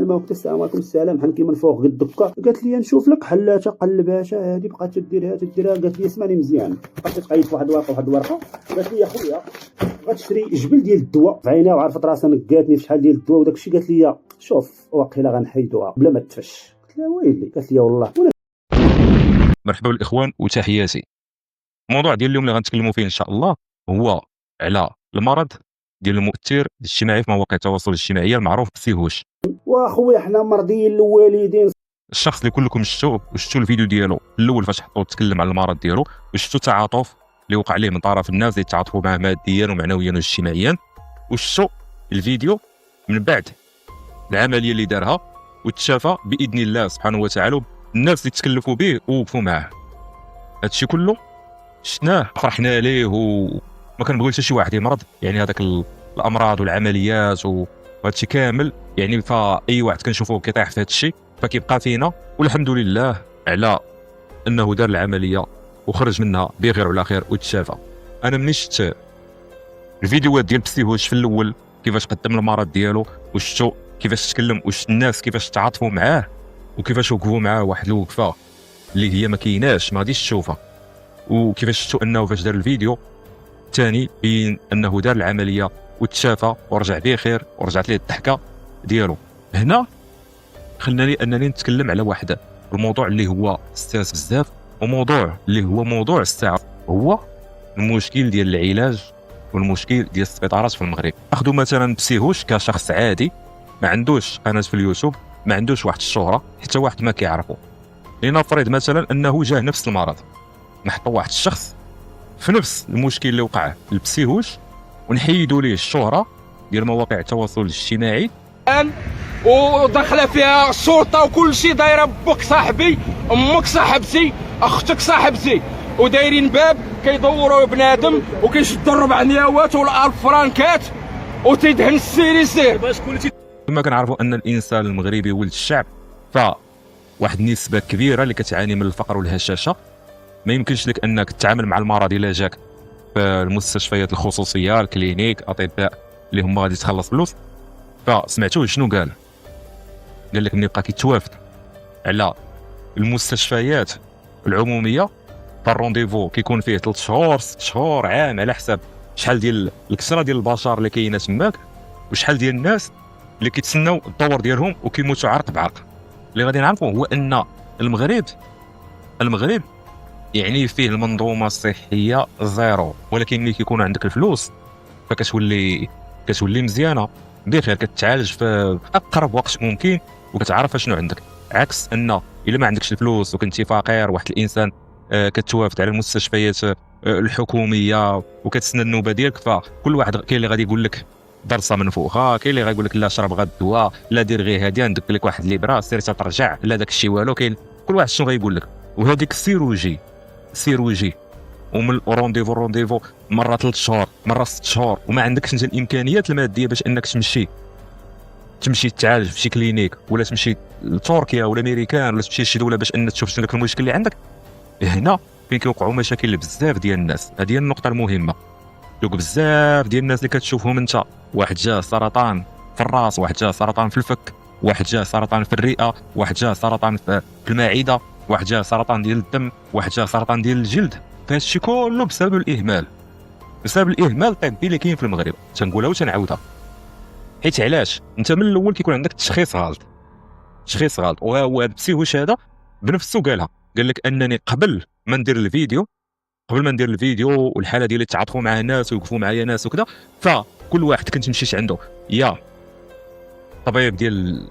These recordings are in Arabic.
دخل ما وقت السلام عليكم السلام حنكي من فوق قد الدكه، قالت لي نشوف لك حلاته قلباتها هذه بقات تديرها قالت لي اسمعني مزيان، بقات تقيد في واحد الورقه قالت لي يا خويا غتشري جبل ديال الدواء في عينيها وعرفت راسها نقاتني في شحال ديال الدواء وداك الشيء، قالت لي شوف واقيلا غنحيدوها بلا ما تفش. قلت لها ويلي، قالت لي والله. مرحبا بالاخوان وتحياتي. الموضوع ديال اليوم اللي غنتكلموا فيه ان شاء الله هو على المرض ديال المؤثر الاجتماعي في مواقع التواصل الاجتماعي المعروف بالسيهوش. واخويا حنا مرضيين الوالدين. الشخص اللي كلكم شفتوا الفيديو ديالو الاول فاش حطو تكلم على المرض ديالو، وشفتوا التعاطف اللي وقع عليه من طرف الناس اللي تعاطفوا معه ماديا ومعنويا واجتماعيا، وشفتوا الفيديو من بعد العمليه اللي دارها وتشافى باذن الله سبحانه وتعالى الناس اللي تكلفوا به ووقفوا معه. هادشي كله شفناه فرحنا ليه وما كنبغيو حتى شي واحد يمرض، يعني هذاك الامراض والعمليات وهادشي كامل، يعني فاي واحد كنشوفوه كيطيح في هادشي فكيبقى فينا، والحمد لله على انه دار العمليه وخرج منها بخير وعلى خير وتشافى. انا ملي شفت الفيديوهات ديال بسيهوش في الاول كيفاش قدم المرض ديالو وشفتو كيفاش تكلم وشفت الناس كيفاش تعاطفوا معاه وكيفاش وقفوا معاه واحد الوقفه اللي هي ما كايناش ما غاديش تشوفها، وكيفاش شفتوا انه فاش دار الفيديو الثاني بين انه دار العمليه وتشافى ورجع بخير ورجعت ليه الضحكه ديالو. هنا خلاني انني نتكلم على واحد الموضوع اللي هو حساس بزاف، وموضوع اللي هو موضوع الساعه، هو المشكل ديال العلاج والمشكل ديال السبيطارات في المغرب. اخذوا مثلا بسيهوش كشخص عادي ما عندوش قناه في اليوتيوب، ما عندوش واحد الشهره حتى واحد ما كيعرفه، لنفرض مثلا انه جاه نفس المرض، نحطوا واحد الشخص في نفس المشكل اللي وقع لبسيهوش ونحيدوا ليه الشهره ديال مواقع التواصل الاجتماعي وداخله فيها الشرطه وكل شيء، دايره بوك صاحبي امك صاحبتي اختك صاحبتي، ودايرين باب كيدوروا بنادم وكيشدوا 400 ولا 1000 فرانكات وتيدهن السيري سير. كما كنعرفوا ان الانسان المغربي ولد الشعب، فواحد النسبه كبيره اللي كتعاني من الفقر والهشاشه، ما يمكنش لك انك تتعامل مع المرض الا جاك في المستشفيات الخصوصيه الكلينيك اطباء اللي هما غادي تخلص فلوس. فسمعتوه شنو قال لك ملي بقى كيتوافد على المستشفيات العموميه فالرونديفو كيكون فيه 3 شهور 6 شهور عام على حساب شحال ديال الكثره ديال البشر اللي كاينه تماك وشحال ديال الناس اللي كيتسناو الدور ديالهم وكيموتوا عرق بعرق. اللي غادي نعرفوا هو ان المغرب يعني فيه المنظومه الصحيه زيرو، ولكن ملي كيكون عندك الفلوس فكتولي مزيانه بخير، كتعالج في اقرب وقت ممكن وكتعرف شنو عندك، عكس ان الا ما عندكش الفلوس وكنتي فقير واحد الانسان كتوافد على المستشفيات الحكوميه وكتسنى النوبه ديالك، فكل واحد كاين اللي غادي يقول لك ضرسه منفوخه، كاين اللي غايقول لك لا شرب غير الدواء، لا دير غير هادي ندك لك واحد ليبرا سير ترجع، لا داك الشيء والو، كاين كل واحد شنو غايقول لك. وهذيك سيروجي ومن رونديفو مره 3 شهور مره 6 شهور، وما عندكش انت الامكانيات الماديه باش انك تمشي تعالج في شي كلينيك ولا تمشي لتركيا ولا امريكان ولا تمشي لشي دوله باش انك تشوف شنو المشكل اللي عندك. هنا فين كيوقعوا مشاكل لبزاف ديال الناس. هذه هي النقطه المهمه. دوك بزاف ديال الناس اللي كتشوفهم انت، واحد جا سرطان في الراس، واحد جا سرطان في الفك، واحد جا سرطان في الرئه، واحد جا سرطان في المعده، واحد جا سرطان ديال الدم، واحد جا سرطان ديال الجلد. فهادشي كله بسبب الاهمال الطبي اللي كاين في المغرب. تنقولها وتنعاودها، حيت علاش انت من الاول كيكون عندك تشخيص غلط. وهو هذا بسيهوش هذا بنفسه قال لك انني قبل ما ندير الفيديو والحاله ديالي تعاطفوا مع ناس ويوقفوا معايا ناس وكذا، فكل واحد كنت مشيت عنده يا طبيب ديال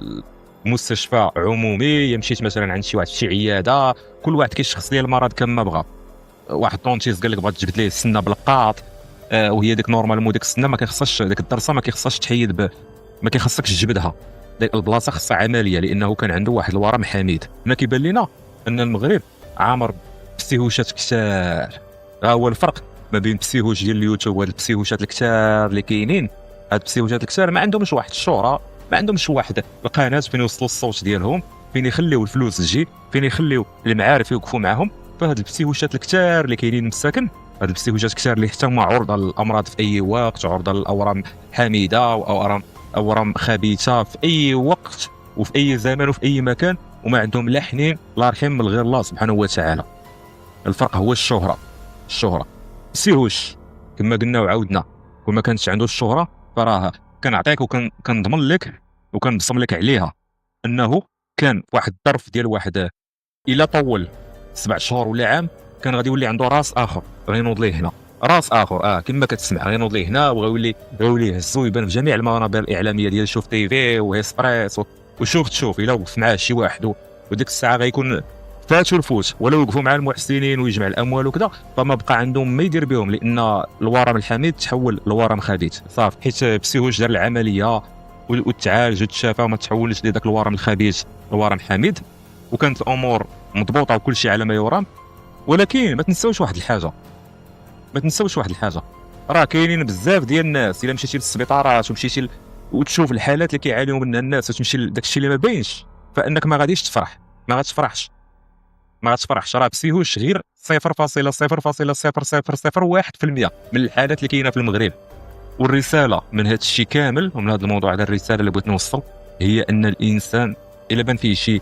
مستشفى عمومي، يا مشيت مثلا عند شي واحد في شي عياده، كل واحد كيشخص لي المرض كما بغى. واحد طونتيز قال لك بغات تجبد ليه السنه بالقاط، وهي ديك نورمالمون ديك السنه ما كيخصهاش، ديك الدرسه ما كيخصهاش تحيد ما كيخصكش تجبدها، ديك البلاصه خصها عمليه لانه كان عنده واحد الورم حميد. هنا كيبان لنا ان المغرب عامر بسيهوشات كثار. هو الفرق ما بين بسيهوش ديال اليوتيوب وهاد البسيهوشات الكثار اللي كاينين. هاد البسيهوشات الكثار ما عندهمش واحد الشهره، ما عندهمش واحد القناه فين يوصلوا الصوت ديالهم، فين يخليو الفلوس تجي، فين يخليو المعارف يوقفوا معاهم. فهاد البسيهوشات الكثار اللي كاينين مساكن، هاد البسيهوشات كثار اللي حتى هما عرضه للامراض في اي وقت، عرضه للاورام حميده او اورام خبيثه في اي وقت، وفي اي زمان وفي اي مكان، وما عندهم لا حنين لا رحم من غير الله سبحانه وتعالى. الفرق هو الشهره. سيهوش كما قلنا وعاودنا، وما كانش عنده الشهره فراه كنعطيك وكنضمن لك وكنبصم لك عليها انه كان واحد الظرف ديال واحد الا طول 7 شهور ولا عام كان غادي يولي عنده راس اخر غينوض ليه هنا، راس اخر كما كتسمع غينوض ليه هنا، وغيولي يهزو يبان في جميع المنابر الاعلاميه ديال شوف تي في وهيسبريس تشوف الا وقف معاه شي واحد وديك الساعه غيكون فاتوا الفوت، ولا وقفوا مع المحسنين ويجمع الاموال وكذا، فما بقى عندهم ما يدير بهم، لان الورم الحميد تحول لورم خبيث صافي، حيت بسيهوش دار العمليه وتعالج وتشافى وما تحولش لذاك الورم الخبيث الورم حميد، وكانت الامور مضبوطه وكل شيء على ما يرام. ولكن ما تنساوش واحد الحاجه، راه كاينين بزاف ديال الناس الا مشيتي للسبيطارات ومشيتي وتشوف الحالات اللي كيعانيو منها الناس وتمشي لداك الشيء اللي ما باينش، فانك ما غاديش تفرح، ما غتفرحش. راه بسيهوش غير 0.00001% من الحالات اللي كاينه في المغرب. والرساله من هذا الشيء كامل ومن هذا الموضوع، هذا الرساله اللي بغيت نوصل هي ان الانسان الا بان فيه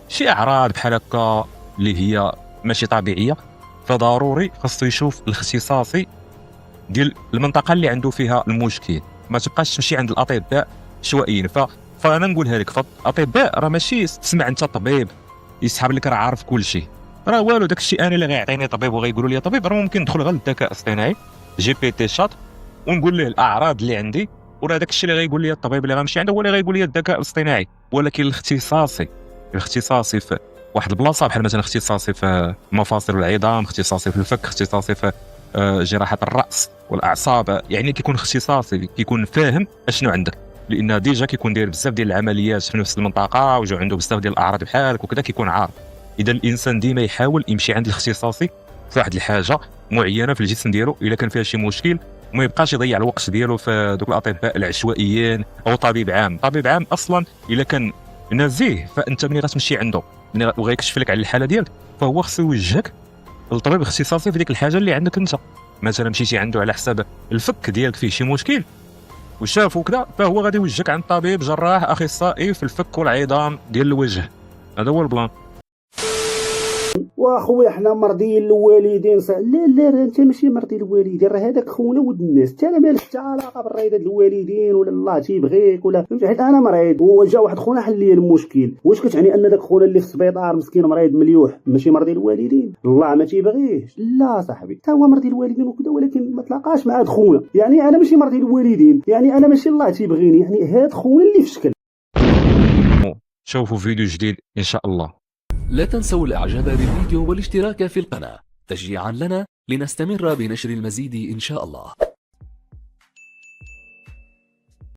شي اعراض بحال هكا اللي هي ماشي طبيعيه، فضروري خاصو يشوف الاختصاصي ديال المنطقه اللي عنده فيها المشكل، ما تبقاش تمشي عند الاطباء عشوائيين. فانا نقولها لك، فالاطباء راه ماشي تسمع انت طبيب يسحب لك راه عارف كل شيء، راه والو. داك الشيء انا اللي غيعطيني طبيب وغيقولوا لي طبيب، راه ممكن ندخل غير للذكاء الاصطناعي GPT شات ونقول له الاعراض اللي عندي، وراه داك الشيء اللي غيقول لي الطبيب اللي غنمشي عنده هو اللي غيقول لي الذكاء الاصطناعي. ولكن الاختصاصي في واحد البلاصه، بحال مثلا اختصاصي في مفاصل العظام، اختصاصي في الفك، اختصاصي في جراحه الراس والاعصاب، يعني كيكون اختصاصي، كيكون فاهم اشنو عندك، لان ديجا كيكون داير بزاف ديال العمليات في نفس المنطقه وجا عنده بزاف ديال الاعراض بحالك وكذا، كيكون عارف. اذا الانسان ديما يحاول يمشي عند الاختصاصي في واحد الحاجه معينه في الجسم ديالو الا كان فيها شي مشكل، وما يبقاش يضيع الوقت ديالو في دوك الاطباء العشوائيين او طبيب عام اصلا الا كان نزيه، فانت ملي غتمشي عنده وغيكشف لك على الحاله ديالك، فهو خصو يوجهك للطبيب اختصاصي في ديك الحاجه اللي عندك انت. مثلا مشيتي عنده على حساب الفك ديالك فيه شي مشكل وشافو كذا، فهو غادي يوجهك عند طبيب جراح اخصائي في الفك والعظام ديال الوجه. هذا هو البلان. واخويا حنا مرضيين الوالدين لا انت ماشي مرضي الوالدين، راه هذاك خونا ولد الناس، انت مالك حتى علاقه بالرضا ديال الوالدين ولا الله تيبغيك ولا فهمتي، حيت انا مريض وجا واحد خونا حل لي المشكل، واش كتعني ان داك خونا اللي في السبيطار مسكين مريض مليوح ماشي مرضي الوالدين؟ الله ما تيبغيش، لا صاحبي حتى هو مرضي الوالدين وكذا، ولكن ما تلاقاش مع هاد خونا، يعني انا ماشي مرضي الوالدين، يعني انا ماشي الله تيبغيني، يعني هاد خونا اللي في شكل. شوفوا فيديو جديد ان شاء الله. لا تنسوا الاعجاب بالفيديو والاشتراك في القناة تشجيعا لنا لنستمر بنشر المزيد إن شاء الله.